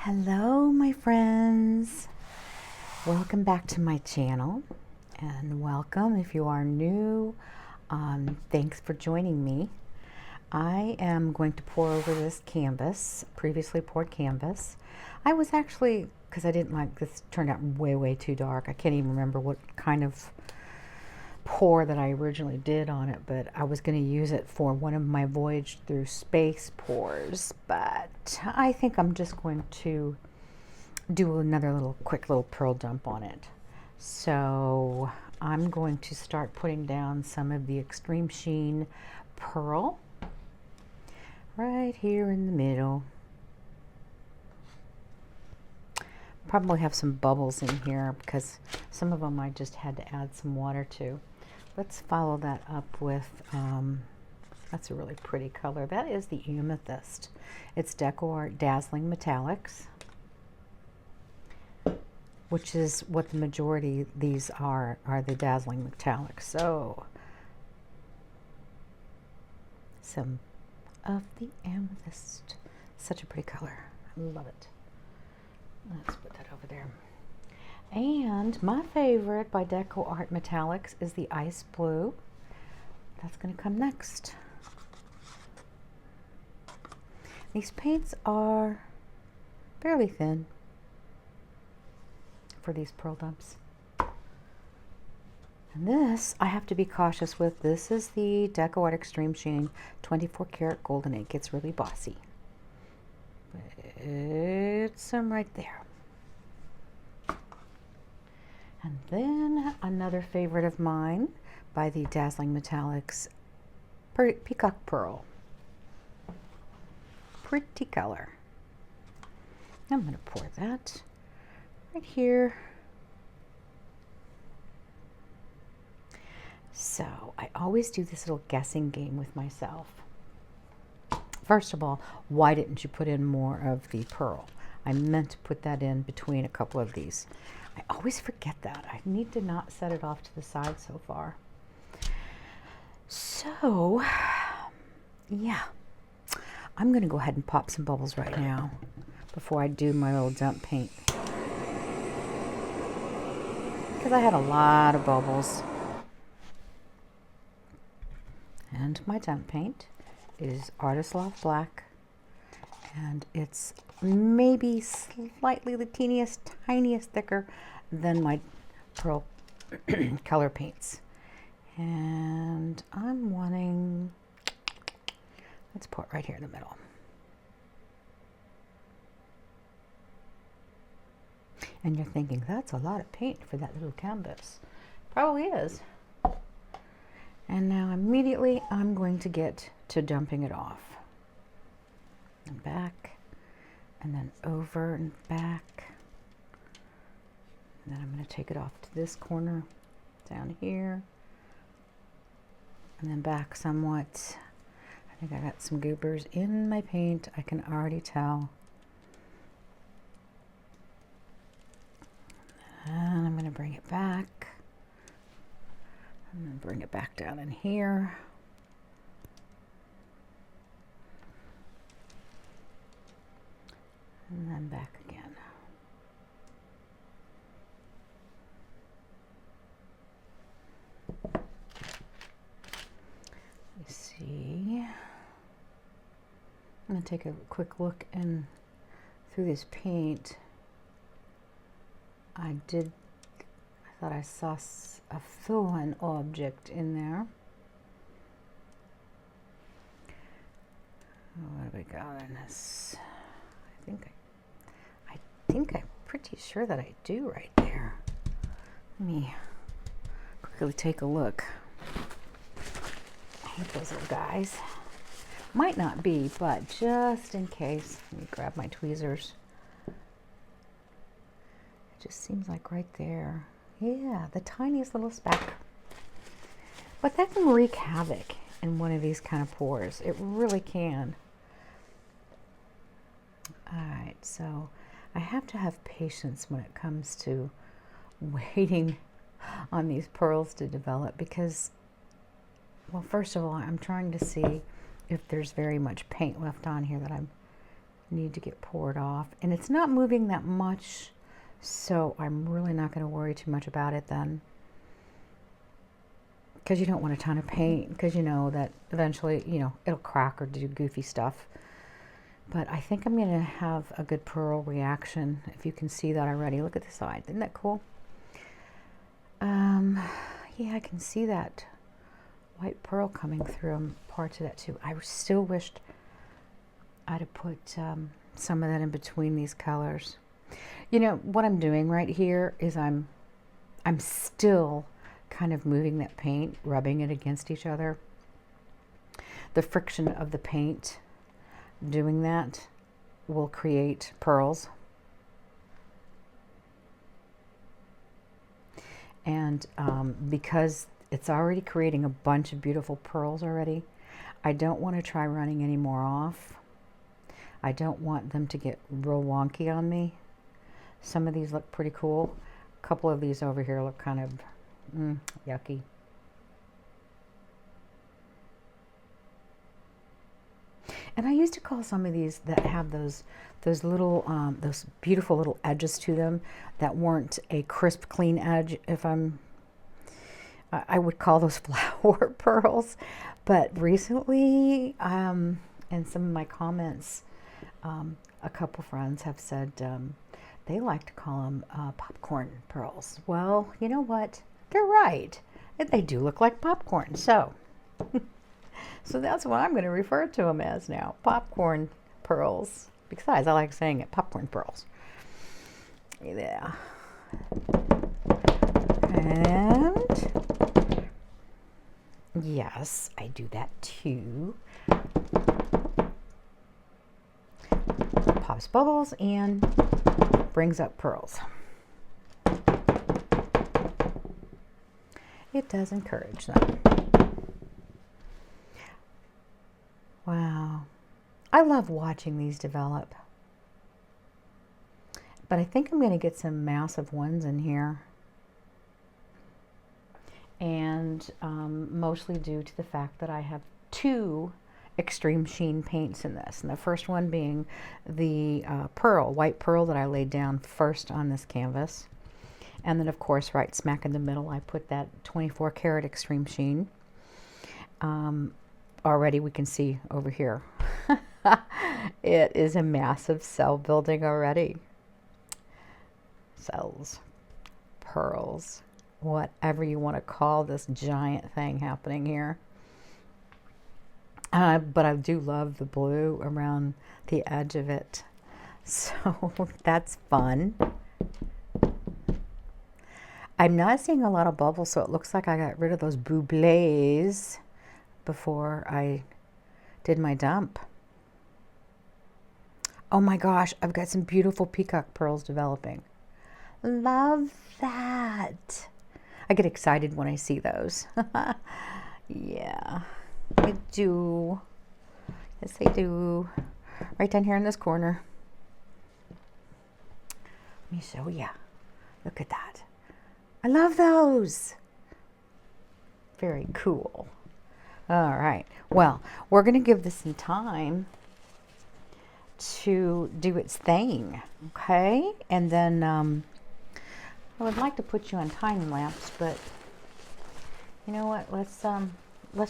Hello, my friends. Welcome back to my channel, and welcome if you are new. Thanks for joining me. I am going to pour over this canvas, previously poured canvas. I was actually, because I didn't like this, turned out way too dark. I can't even remember what kind of pour that I originally did on it, but I was going to use it for one of my Voyage Through Space pours, but I think I'm just going to do another quick little pearl dump on it. So I'm going to start putting down some of the Extreme Sheen pearl right here in the middle. Probably have some bubbles in here because some of them I just had to add some water to. Let's follow that up with, that's a really pretty color. That is the amethyst. It's DecoArt Dazzling Metallics, which is what the majority these are the Dazzling Metallics. So, some of the amethyst. Such a pretty color. I love it. Let's put that over there. And my favorite by DecoArt Metallics is the Ice Blue. That's going to come next. These paints are fairly thin for these pearl dumps. And this, I have to be cautious with. This is the DecoArt Extreme Sheen 24 karat golden. It gets really bossy. It's some right there. And then another favorite of mine by the Dazzling Metallics, Peacock Pearl. Pretty color. I'm going to pour that right here. So I always do this little guessing game with myself. First of all, why didn't you put in more of the pearl? I meant to put that in between a couple of these. I always forget that. I need to not set it off to the side so far. So, yeah. I'm going to go ahead and pop some bubbles right now before I do my little dump paint. Because I had a lot of bubbles. And my dump paint is Artis Loft Black. And it's maybe slightly the tiniest thicker than my pearl color paints. And I'm wanting, let's pour it right here in the middle. And you're thinking, that's a lot of paint for that little canvas. Probably is. And now immediately I'm going to get to dumping it off. And back, and then over and back. And then I'm going to take it off to this corner, down here, and then back somewhat. I think I got some goobers in my paint, I can already tell. And I'm going to bring it back. I'm going to bring it back down in here. And then back again. You see, I'm going to take a quick look in through this paint. I thought I saw a foreign object in there. What do we got in this? I think I'm pretty sure that I do right there. Let me quickly take a look. I hate those little guys. Might not be, but just in case, let me grab my tweezers. It just seems like right there. Yeah, the tiniest little speck. But that can wreak havoc in one of these kind of pours. It really can. Alright, so I have to have patience when it comes to waiting on these pearls to develop because, well, first of all, I'm trying to see if there's very much paint left on here that I'm need to get poured off. And it's not moving that much, so I'm really not going to worry too much about it then. Because you don't want a ton of paint, because you know that eventually, you know, it'll crack or do goofy stuff. But I think I'm going to have a good pearl reaction, if you can see that already. Look at the side. Isn't that cool? Yeah, I can see that white pearl coming through parts of that too. I still wished I'd have put some of that in between these colors. You know, what I'm doing right here is I'm still kind of moving that paint, rubbing it against each other. The friction of the paint doing that will create pearls. And because it's already creating a bunch of beautiful pearls already, I don't want to try running any more off. I don't want them to get real wonky on me. Some of these look pretty cool. A couple of these over here look kind of yucky. And I used to call some of these that have those little those beautiful little edges to them that weren't a crisp, clean edge. I would call those flower pearls. But recently, in some of my comments, a couple friends have said they like to call them popcorn pearls. Well, you know what? They're right. They do look like popcorn. So, so that's what I'm going to refer to them as now. Popcorn pearls. Besides, I like saying it. Popcorn pearls. Yeah. And yes, I do that too. Pops bubbles and brings up pearls. It does encourage them. Wow. I love watching these develop. But I think I'm going to get some massive ones in here. And mostly due to the fact that I have two extreme sheen paints in this. And the first one being the white pearl that I laid down first on this canvas. And then, of course, right smack in the middle, I put that 24 karat extreme sheen. Already we can see over here. It is a massive cell building already. Cells, pearls, whatever you want to call this giant thing happening here. But I do love the blue around the edge of it. So that's fun. I'm not seeing a lot of bubbles, so it looks like I got rid of those bublés before I did my dump. Oh my gosh, I've got some beautiful peacock pearls developing. Love that. I get excited when I see those. Yeah, I do. Yes, I do. Right down here in this corner. Let me show ya. Look at that. I love those. Very cool. All right. Well, we're going to give this some time to do its thing. Okay? And then I would like to put you on time lapse, but you know what? Let's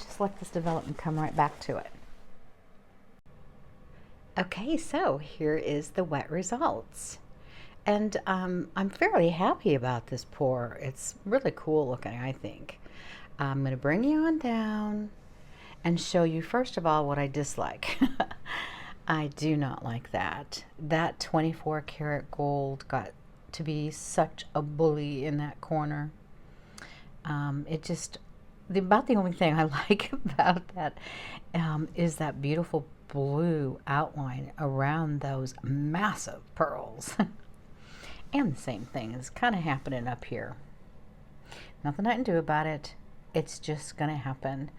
just let this develop and come right back to it. Okay, so here is the wet results. And I'm fairly happy about this pour. It's really cool looking, I think. I'm going to bring you on down and show you, first of all, what I dislike. I do not like that. That 24 karat gold got to be such a bully in that corner. About the only thing I like about that is that beautiful blue outline around those massive pearls. And the same thing is kind of happening up here. Nothing I can do about it. It's just going to happen.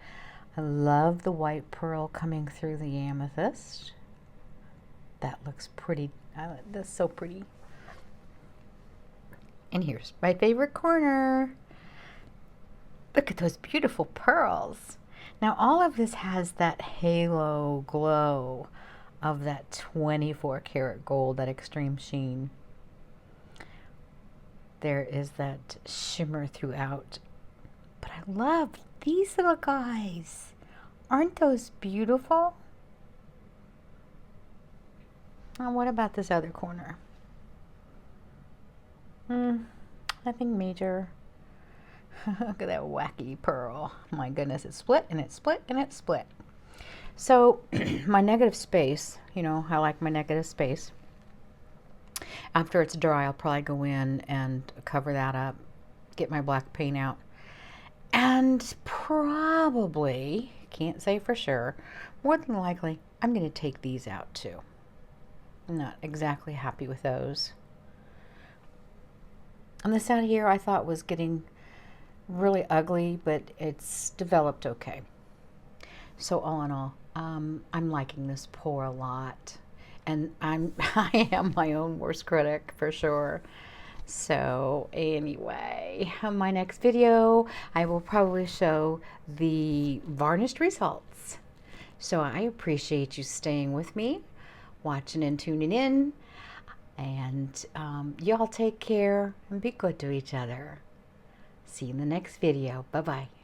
I love the white pearl coming through the amethyst. That looks pretty. That's so pretty. And here's my favorite corner. Look at those beautiful pearls. Now all of this has that halo glow of that 24 karat gold, that extreme sheen. There is that shimmer throughout. But I love these little guys. Aren't those beautiful? Now, what about this other corner? Nothing major. Look at that wacky pearl. My goodness, it split and it split and it split. So my negative space, you know, I like my negative space. After it's dry, I'll probably go in and cover that up, get my black paint out, and probably, can't say for sure, more than likely, I'm going to take these out too. I'm not exactly happy with those. And this out here I thought was getting really ugly, but it's developed okay. So all in all, I'm liking this pour a lot. And I am my own worst critic for sure. So anyway, my next video, I will probably show the varnished results. So I appreciate you staying with me, watching and tuning in. And y'all take care and be good to each other. See you in the next video. Bye-bye.